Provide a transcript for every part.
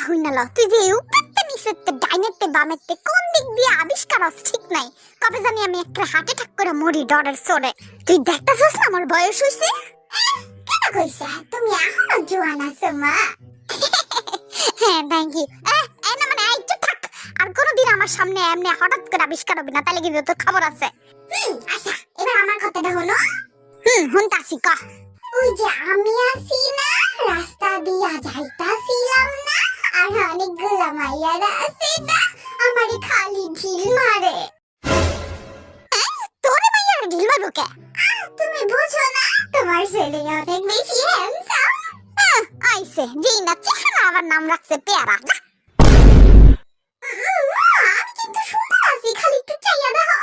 কথাটা হইনাল তুই যে উপরতে নিচেতে ডাইনেতে বামেতে কোন দিক দিয়ে আবিষ্কার হস ঠিক নাই কবে জানি আমি একটা হার্ট অ্যাটাক করে মরি ডরের সরে তুই দেখতাছস না আমার বয়স হইছে কেন কইছা তুমি এখনো জোয়ান আছো মা হ্যাঁ থ্যাংক ইউ এই না মানে এই চুপ থাক আর কোনদিন আমার সামনে এমনি হঠাৎ করে আবিষ্কার হবে না তাহলে কিন্তু তোর খবর আছে আচ্ছা এবার আমার কথাটা হলো হুনতাছি ক ওই যে আমি আছি না রাস্তা দিয়া যাইতাছিলাম না আর অনেকগুলা মাইয়ারা আছে না আমারে খালি ঢিল মারে তোরে মাইয়ারা ঢিল মারো কে তুমি বুঝো না তোমার ছেলে অনেক বেশি হ্যান্ডসাম আইছে যেই না চেহারা আবার নাম রাখছে পেয়ারা আমি কিন্তু সুন্দর আছি খালি একটু চাইয়া দেখো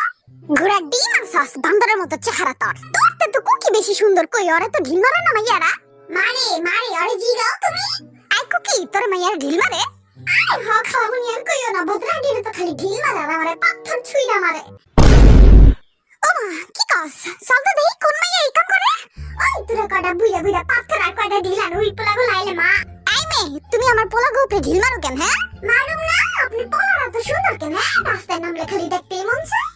ঘোড়া ডিম আর সস বান্দরের মতো চেহারা তোর তো কুকি বেশি সুন্দর কই ওরে তো ঢিল মারে না মাইয়ারা মারে মারে ওরে জিগাও তুমি আই কুকি তোর মাইয়ারা ঢিল মারে আরে হ খাওয়াবনি আর কইও না বদরা ডিরে তো খালি ঢিল মারে আর আমারে পাথর ছুঁইরা মারে ও মা কি কস চল তো দেখি কোন মাইয়া এই কাম করে ওই তোরা কয়টা বুইড়া বুইড়া পাথর আর কয়টা ঢিল আর উই পোলা গুলো আইলে মা আই মে তুমি আমার পোলা গোপে ঢিল মারো কেন হ্যাঁ মারুম না আপনি পোলারা তো সুন্দর কেন রাস্তায় নামলে খালি দেখতেই মন চায়